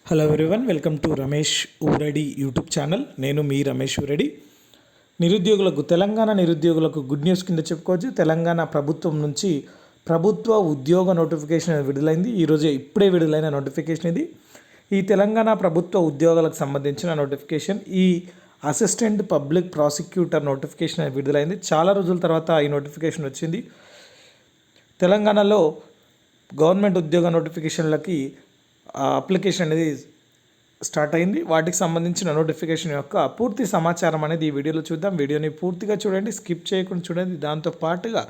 Hello everyone, welcome to Ramesh ఊరడి YouTube channel. నేను మీ రమేష్ ఊరడి. తెలంగాణ నిరుద్యోగులకు good news కింద చెప్పుకోవచ్చు. తెలంగాణ ప్రభుత్వం నుంచి ప్రభుత్వ ఉద్యోగ నోటిఫికేషన్ విడుదలైంది. ఇప్పుడే విడుదలైన నోటిఫికేషన్ ఇది. ఈ తెలంగాణ ప్రభుత్వ ఉద్యోగాలకు సంబంధించిన నోటిఫికేషన్. ఈ అసిస్టెంట్ పబ్లిక్ ప్రాసిక్యూటర్ నోటిఫికేషన్ విడుదలైంది. చాలా రోజుల తర్వాత ఈ నోటిఫికేషన్ వచ్చింది. తెలంగాణలో గవర్నమెంట్ ఉద్యోగ నోటిఫికేషన్లకి అప్లికేషన్ అనేది స్టార్ట్ అయింది. వాటికి సంబంధించిన నోటిఫికేషన్ యొక్క పూర్తి సమాచారం అనేది ఈ వీడియోలో చూద్దాం. వీడియోని పూర్తిగా చూడండి, స్కిప్ చేయకుండా చూడండి. దాంతో పాటుగా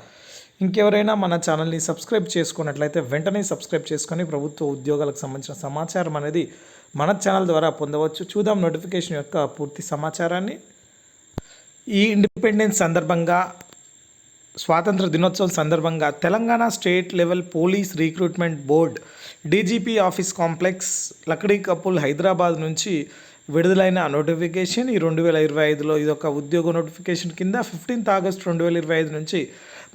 ఇంకెవరైనా మన ఛానల్ని సబ్స్క్రైబ్ చేసుకున్నట్లయితే వెంటనే సబ్స్క్రైబ్ చేసుకొని ప్రభుత్వ ఉద్యోగాలకు సంబంధించిన సమాచారం అనేది మన ఛానల్ ద్వారా పొందవచ్చు. చూద్దాం నోటిఫికేషన్ యొక్క పూర్తి సమాచారాన్ని. ఈ ఇండిపెండెన్స్ సందర్భంగా, స్వాతంత్ర దినోత్సవం సందర్భంగా Telangana state level police recruitment board DGP office complex Lakdi couple Hyderabad నుంచి విడుదలైన నోటిఫికేషన్. ఈ 2025లో ఇదొక ఉద్యోగ నోటిఫికేషన్ కింద 15 ఆగస్టు 2025 నుంచి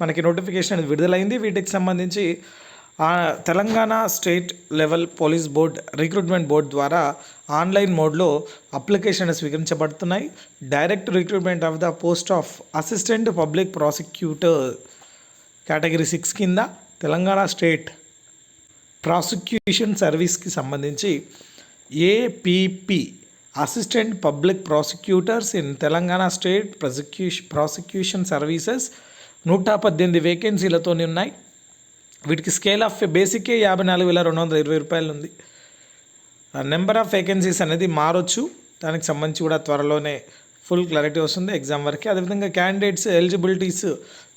మనకి నోటిఫికేషన్ అనేది విడుదలైంది. వీటికి సంబంధించి Telangana state level police board recruitment board ద్వారా ఆన్లైన్ మోడ్లో అప్లికేషన్ స్వీకరించబడుతున్నాయి. Direct recruitment of the post of assistant public prosecutor category 6 కింద తెలంగాణ స్టేట్ ప్రాసిక్యూషన్ సర్వీస్కి సంబంధించి APP assistant public prosecutors in Telangana state prosecution services 118 వేకెన్సీలతో ఉన్నాయి. వీటికి స్కేల్ ఆఫ్ బేసిక్ 54,220 రూపాయలు ఉంది. నెంబర్ ఆఫ్ వేకెన్సీస్ అనేది మారొచ్చు. దానికి సంబంధించి కూడా త్వరలోనే ఫుల్ క్లారిటీ వస్తుంది ఎగ్జామ్ వరకు. అదేవిధంగా క్యాండిడేట్స్ ఎలిజిబిలిటీస్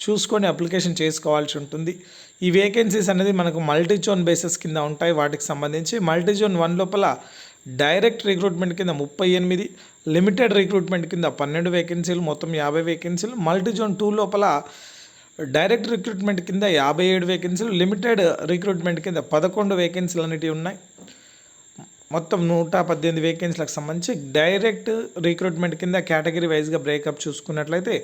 చూసుకొని అప్లికేషన్ చేసుకోవాల్సి ఉంటుంది. ఈ వేకెన్సీస్ అనేది మనకు మల్టీ జోన్ బేసిస్ కింద ఉంటాయి. వాటికి సంబంధించి మల్టీ జోన్ 1 లోపల డైరెక్ట్ రిక్రూట్మెంట్ కింద 38, లిమిటెడ్ రిక్రూట్మెంట్ కింద 12 వేకెన్సీలు, మొత్తం 50 వేకెన్సీలు. మల్టీ జోన్ 2 లోపల డైరెక్ట్ రిక్రూట్మెంట్ కింద 57 వేకెన్సీలు, లిమిటెడ్ రిక్రూట్మెంట్ కింద 11 వేకెన్సీలు అనేటివి ఉన్నాయి. మొత్తం 118 వేకెన్సీలకు సంబంధించి డైరెక్ట్ రిక్రూట్మెంట్ కింద కేటగిరీ వైజ్గా బ్రేకప్ చూసుకున్నట్లయితే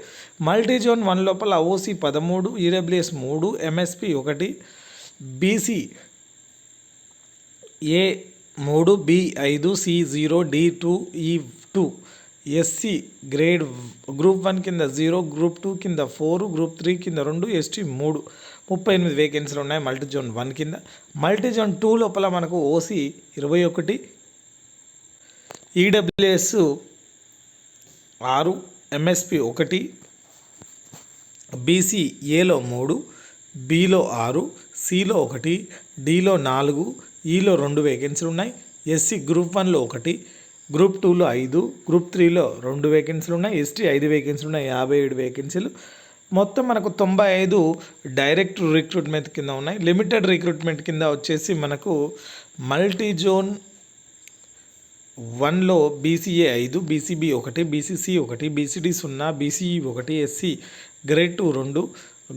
మల్టీ జోన్ 1 లోపల OC 13, EWS 3, MSP 1, BC A 3, B 5, C 0, D 2, ఈ 2, ఎస్సీ గ్రూప్ 1 కింద 0, గ్రూప్ 2 కింద 4, గ్రూప్ 3 కింద 2, ఎస్టీ 3, 38 వేకెన్సీలు ఉన్నాయి మల్టీ జోన్ 1 కింద. మల్టీ జోన్ 2 లోపల మనకు ఓసీ 21, ఈడబ్ల్యూఎస్ 6, ఎంఎస్పి 1, బీసీ ఏలో 3, బిలో 6, సిలో 1, డిలో 4, ఈలో 2 వేకెన్సీలు ఉన్నాయి. ఎస్సీ గ్రూప్ 1లో 1, గ్రూప్ 2లో 5, గ్రూప్ 3లో 2 వేకెన్సీలు ఉన్నాయి. ఎస్టీ 5 వేకెన్సీలు ఉన్నాయి, 57 వేకెన్సీలు. మొత్తం మనకు 95 డైరెక్ట్ రిక్రూట్మెంట్ కింద ఉన్నాయి. లిమిటెడ్ రిక్రూట్మెంట్ కింద వచ్చేసి మనకు మల్టీ జోన్ 1లో BCA 5, BCB 1, BCC 1, BCD 0, BCE 1, SC grade 2 2,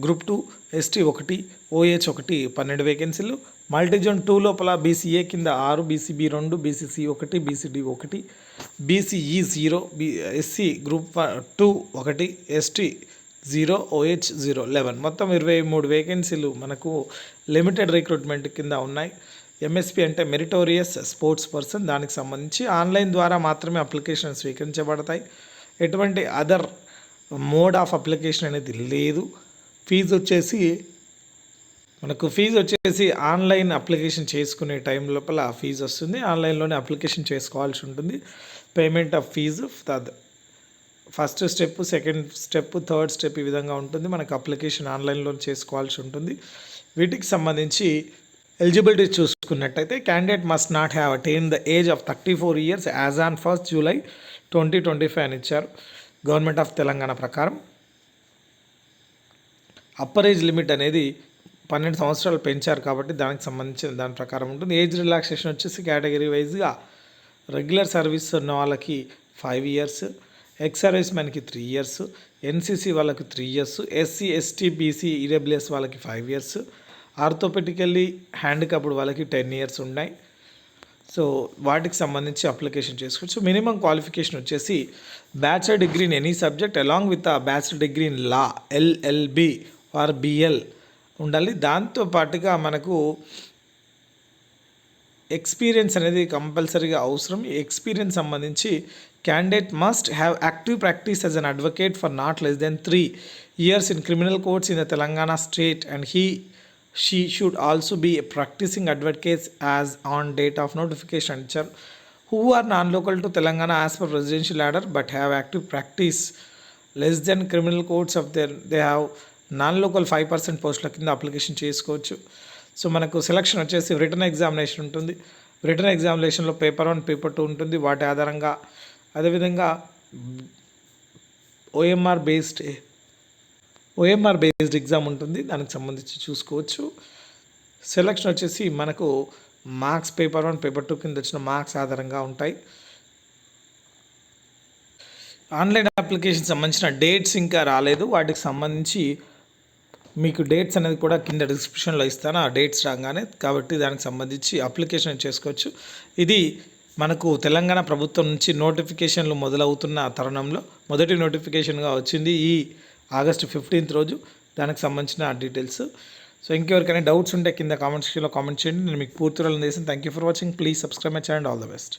group 2, ST 1, OH 1, 12 వేకెన్సీలు. మల్టీ జోన్ 2 లోపల బీసీఏ కింద 6, BCB 2, BCC 1, BCD 1, BCE 0, SC group 2 1, ST 0, OH 0, 11. మొత్తం 23 వేకెన్సీలు మనకు లిమిటెడ్ రిక్రూట్మెంట్ కింద ఉన్నాయి. ఎంఎస్పి అంటే మెరిటోరియస్ స్పోర్ట్స్ పర్సన్. దానికి సంబంధించి ఆన్లైన్ ద్వారా మాత్రమే అప్లికేషన్ స్వీకరించబడతాయి. ఎటువంటి అదర్ మోడ్ ఆఫ్ అప్లికేషన్ అనేది లేదు. ఫీజు వచ్చేసి ఆన్లైన్ అప్లికేషన్ చేసుకునే టైం లోపల ఫీజు వస్తుంది. ఆన్లైన్లోనే అప్లికేషన్ చేసుకోవాల్సి ఉంటుంది. Payment of fees first step, second step, third step ఈ విధంగా ఉంటుంది. మనకు అప్లికేషన్ ఆన్లైన్లో చేసుకోవాల్సి ఉంటుంది. వీటికి సంబంధించి ఎలిజిబిలిటీ చూసుకున్నట్టయితే candidate must not have attain the age of 34 years as on 1 July 2025 అని ఇచ్చారు గవర్నమెంట్ ఆఫ్ తెలంగాణ ప్రకారం. అప్పర్ ఏజ్ లిమిట్ అనేది 12 సంవత్సరాలు పెంచారు కాబట్టి దానికి సంబంధించిన దాని ప్రకారం ఉంటుంది. ఏజ్ రిలాక్సేషన్ వచ్చేసి కేటగిరీ వైజ్గా రెగ్యులర్ సర్వీస్ ఉన్న వాళ్ళకి 5 ఇయర్స్, ఎక్స్ సర్వీస్ మ్యాన్కి 3 ఇయర్స్, ఎన్సీసీ వాళ్ళకి 3 years, SC ST BC EWS వాళ్ళకి 5 ఇయర్స్, ఆర్థోపెటికల్లీ హ్యాండిక్యాప్డ్ వాళ్ళకి 10 ఇయర్స్ ఉన్నాయి. సో వాటికి సంబంధించి అప్లికేషన్ చేసుకోవచ్చు. మినిమం క్వాలిఫికేషన్ వచ్చేసి bachelor degree in any subject along with bachelor degree in law, LLB or BL ఉండాలి. దాంతోపాటుగా మనకు ఎక్స్పీరియన్స్ అనేది కంపల్సరీగా అవసరం. ఈ ఎక్స్పీరియన్స్ సంబంధించి candidate must have active practice as an advocate for not less than 3 years in criminal courts in the Telangana state, and she should also be a practicing advocate as on date of notification. Who are non-local to Telangana as per presidential ladder but have active practice less than criminal courts of their, they have non-local 5% పోస్టుల కింద application చేసుకోవచ్చు. So మనకు selection వచ్చేసి written examination ఉంటుంది. Return ఎగ్జామినేషన్లో paper 1 paper 2 ఉంటుంది. వాటి ఆధారంగా అదేవిధంగా ఓఎంఆర్ బేస్డ్ ఎగ్జామ్ ఉంటుంది. దానికి సంబంధించి చూసుకోవచ్చు. సెలక్షన్ వచ్చేసి మనకు మార్క్స్ పేపర్ 1 పేపర్ 2 కింద వచ్చిన మార్క్స్ ఆధారంగా ఉంటాయి. ఆన్లైన్ అప్లికేషన్ సంబంధించిన డేట్స్ ఇంకా రాలేదు. వాటికి సంబంధించి మీకు డేట్స్ అనేది కూడా కింద డిస్క్రిప్షన్లో ఇస్తాను, ఆ డేట్స్ రాగానే. కాబట్టి దానికి సంబంధించి అప్లికేషన్ చేసుకోవచ్చు. ఇది మనకు తెలంగాణ ప్రభుత్వం నుంచి నోటిఫికేషన్లు మొదలవుతున్న తరుణంలో మొదటి నోటిఫికేషన్గా వచ్చింది ఈ ఆగస్టు 15th రోజు. దానికి సంబంధించిన డీటెయిల్స్. సో ఇంకెవరికైనా డౌట్స్ ఉంటే కింద కామెంట్ సెక్షన్లో కామెంట్ చేయండి. నేను మీకు పూర్తి రోజులు చేసాను. Thank you for watching. Please subscribe my channel. All the best.